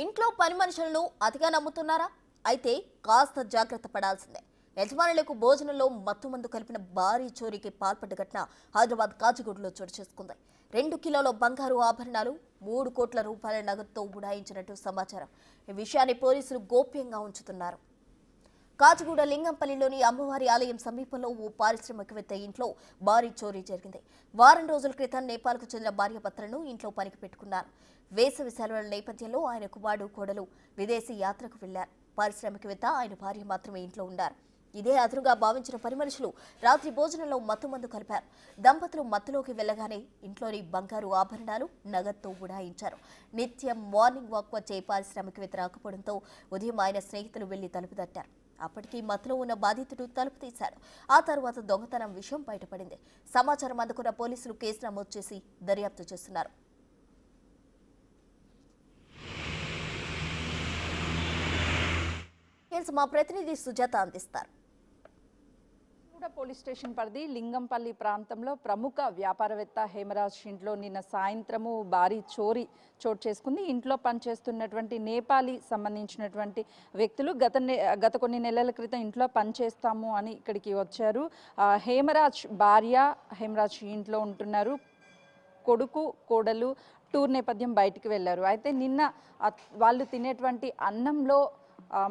ఇంట్లో పని మనుషులను అతిగా నమ్ముతున్నారా? అయితే కాస్త జాగ్రత్త పడాల్సిందే. యజమానులకు భోజనంలో మత్తుమందు కలిపిన భారీ చోరీకి పాల్పడ్డ ఘటన హైదరాబాద్ కాచిగూడలో చోటు చేసుకుంది. 2 కిలోల బంగారు ఆభరణాలు, 3 కోట్ల రూపాయల నగదుతో ఉడాయించినట్టు సమాచారం. ఈ విషయాన్ని పోలీసులు గోప్యంగా ఉంచుతున్నారు. కాచిగూడ లింగంపల్లిలోని అమ్మవారి ఆలయం సమీపంలో ఓ పారిశ్రామికవేత్త ఇంట్లో భారీ చోరీ జరిగింది. వారం రోజుల క్రితం నేపాల్కు చెందిన భార్యాభర్తలను ఇంట్లో పనికి పెట్టుకున్నారు. వేసవి సెలవుల నేపథ్యంలో ఆయన కుమారుడు కోడలు విదేశీ యాత్రకు వెళ్లారు. పారిశ్రామికవేత్త ఆయన భార్య మాత్రమే ఇంట్లో ఉన్నారు. ఇదే అదురుగా భావించిన పని మనుషులు రాత్రి భోజనంలో మత్తుమందు కలిపారు. దంపతులు మత్తులోకి వెళ్లగానే ఇంట్లోని బంగారు ఆభరణాలు, నగదుతో ఉడాయించారు. నిత్యం మార్నింగ్ వాక్ వచ్చే పారిశ్రామికవేత్త రాకపోవడంతో ఉదయం ఆయన స్నేహితులు వెళ్లి తలుపు తట్టారు. అప్పటికీ మత్తులో ఉన్న బాధితుడు తలుపు తీశాడు. ఆ తర్వాత దొంగతనం విషయం బయటపడింది. సమాచారం అందుకున్న పోలీసులు కేసు నమోదు చేసి దర్యాప్తు చేస్తున్నారు. మా ప్రతినిధి సుజాత అందిస్తారు. పోలీస్ స్టేషన్ పరిధి లింగంపల్లి ప్రాంతంలో ప్రముఖ వ్యాపారవేత్త హేమరాజ్ ఇంట్లో నిన్న సాయంత్రము భారీ చోరీ చోటు చేసుకుంది. ఇంట్లో పనిచేస్తున్నటువంటి నేపాలీ సంబంధించినటువంటి వ్యక్తులు గత కొన్ని నెలల క్రితం ఇంట్లో పనిచేస్తాము అని ఇక్కడికి వచ్చారు. హేమరాజ్ భార్య హేమరాజ్ ఇంట్లో ఉంటున్నారు. కొడుకు కోడలు టూర్ నేపథ్యం బయటికి వెళ్ళారు. అయితే నిన్న వాళ్ళు తినేటువంటి అన్నంలో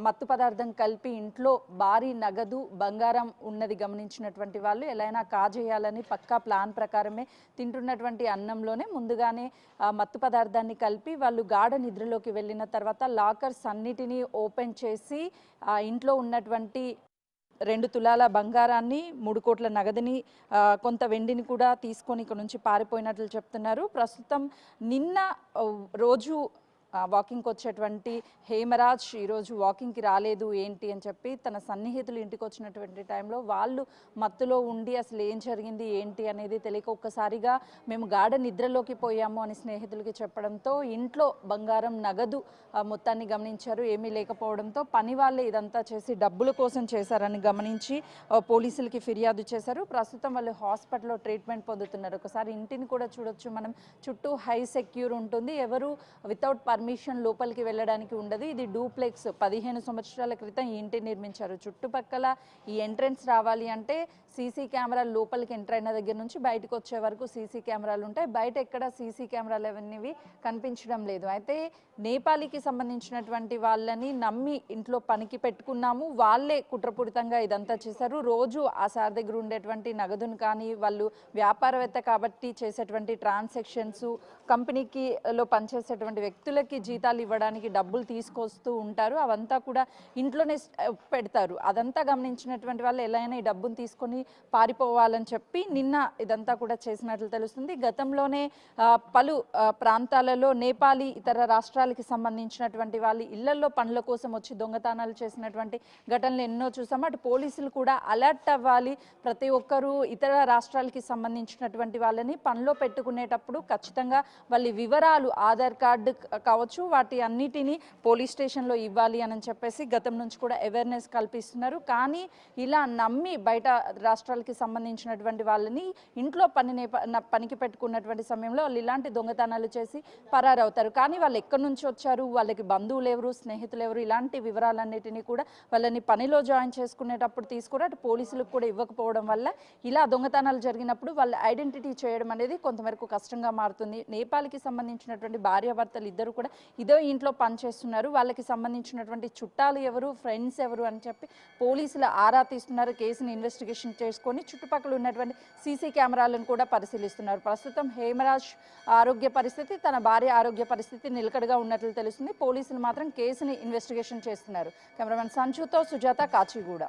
మత్తు పదార్థం కలిపి ఇంట్లో భారీ నగదు బంగారం ఉన్నది గమనించినటువంటి వాళ్ళు ఎలా కాజేయాలని పక్కా ప్లాన్ ప్రకారమే తింటున్నటువంటి అన్నంలోనే ముందుగానే మత్తు పదార్థాన్ని కలిపి వాళ్ళు గాఢ నిద్రలోకి వెళ్ళిన తర్వాత లాకర్స్ అన్నిటినీ ఓపెన్ చేసి ఇంట్లో ఉన్నటువంటి 2 తులాల బంగారాన్ని, 3 కోట్ల నగదుని, కొంత వెండిని కూడా తీసుకొని ఇక్కడ నుంచి పారిపోయినట్లు చెప్తున్నారు. ప్రస్తుతం నిన్న రోజు వాకింగ్కి వచ్చేటువంటి హేమరాజ్ ఈరోజు వాకింగ్కి రాలేదు ఏంటి అని చెప్పి తన సన్నిహితులు ఇంటికి వచ్చినటువంటి టైంలో వాళ్ళు మత్తులో ఉండి అసలు ఏం జరిగింది ఏంటి అనేది తెలియక ఒక్కసారిగా మేము గాఢ నిద్రలోకి పోయాము అని స్నేహితులకి చెప్పడంతో ఇంట్లో బంగారం నగదు మొత్తాన్ని గమనించారు. ఏమీ లేకపోవడంతో పని వాళ్ళే ఇదంతా చేసి డబ్బుల కోసం చేశారని గమనించి పోలీసులకి ఫిర్యాదు చేశారు. ప్రస్తుతం వాళ్ళు హాస్పిటల్లో ట్రీట్మెంట్ పొందుతున్నారు. ఒకసారి ఇంటిని కూడా చూడొచ్చు మనం. చుట్టూ హై సెక్యూర్ ఉంటుంది. ఎవరు వితౌట్ పర్మిషన్ లోపలికి వెళ్ళడానికి ఉండదు. ఇది డూప్లెక్స్. 15 సంవత్సరాల క్రితం ఈ ఇంటిని నిర్మించారు. చుట్టుపక్కల ఈ ఎంట్రెన్స్ రావాలి అంటే సీసీ కెమెరాలు లోపలికి ఎంటర్ అయిన దగ్గర నుంచి బయటకు వచ్చే వరకు సీసీ కెమెరాలు ఉంటాయి. బయట ఎక్కడ సీసీ కెమెరాలు అవన్నీ కనిపించడం లేదు. అయితే నేపాలీకి సంబంధించినటువంటి వాళ్ళని నమ్మి ఇంట్లో పనికి పెట్టుకున్నాము. వాళ్ళే కుట్రపూరితంగా ఇదంతా చేశారు. రోజు ఆ సార్ దగ్గర ఉండేటువంటి నగదును కానీ వాళ్ళు వ్యాపారవేత్త కాబట్టి చేసేటువంటి ట్రాన్సాక్షన్స్, కంపెనీకి లో పనిచేసేటువంటి వ్యక్తులకి జీతాలు ఇవ్వడానికి డబ్బులు తీసుకొస్తూ ఉంటారు. అవంతా కూడా ఇంట్లోనే పెడతారు. అదంతా గమనించినటువంటి వాళ్ళు ఎలా అయినా ఈ డబ్బును తీసుకొని పారిపోవాలని చెప్పి నిన్న ఇదంతా కూడా చేసినట్లు తెలుస్తుంది. గతంలోనే పలు ప్రాంతాలలో నేపాలీ ఇతర రాష్ట్రాలకి సంబంధించినటువంటి వాళ్ళు ఇళ్లలో పనుల కోసం వచ్చి దొంగతనాలు చేసినటువంటి ఘటనలు ఎన్నో చూసాము. అటు పోలీసులు కూడా అలర్ట్ అవ్వాలి. ప్రతి ఒక్కరూ ఇతర రాష్ట్రాలకి సంబంధించినటువంటి వాళ్ళని పనిలో పెట్టుకునేటప్పుడు ఖచ్చితంగా వాళ్ళ వివరాలు, ఆధార్ కార్డు కావచ్చు, వాటి అన్నిటినీ పోలీస్ స్టేషన్లో ఇవ్వాలి అని చెప్పేసి గతం నుంచి కూడా అవేర్నెస్ కల్పిస్తున్నారు. కానీ ఇలా నమ్మి బయట రాష్ట్రాలకి సంబంధించినటువంటి వాళ్ళని ఇంట్లో పనికి పెట్టుకున్నటువంటి సమయంలో వాళ్ళు ఇలాంటి దొంగతనాలు చేసి పరారవుతారు. కానీ వాళ్ళు ఎక్కడి నుంచి వచ్చారు, వాళ్ళకి బంధువులు ఎవరు, స్నేహితులు ఎవరు, ఇలాంటి వివరాలన్నిటినీ కూడా వాళ్ళని పనిలో జాయిన్ చేసుకునేటప్పుడు తీసుకుని అటు పోలీసులకు కూడా ఇవ్వకపోవడం వల్ల ఇలా దొంగతనాలు జరిగినప్పుడు వాళ్ళ ఐడెంటిటీ చేయడం అనేది కొంతవరకు కష్టంగా మారుతుంది. నేపాల్కి సంబంధించినటువంటి భార్యాభర్తలు ఇద్దరు కూడా ఇదో ఇంట్లో పనిచేస్తున్నారు. వాళ్ళకి సంబంధించినటువంటి చుట్టాలు ఎవరు, ఫ్రెండ్స్ ఎవరు అని చెప్పి పోలీసులు ఆరా తీస్తున్నారు. కేసుని ఇన్వెస్టిగేషన్ చేసుకొని చుట్టుపక్కల ఉన్నటువంటి సీసీ కెమెరాలను కూడా పరిశీలిస్తున్నారు. ప్రస్తుతం హేమరాజ్ ఆరోగ్య పరిస్థితి, తన భార్య ఆరోగ్య పరిస్థితి నిలకడగా ఉన్నట్లు తెలుస్తుంది. పోలీసులు మాత్రం కేసుని ఇన్వెస్టిగేషన్ చేస్తున్నారు. కెమెరామెన్ సంజుతో సుజాత, కాచిగూడ.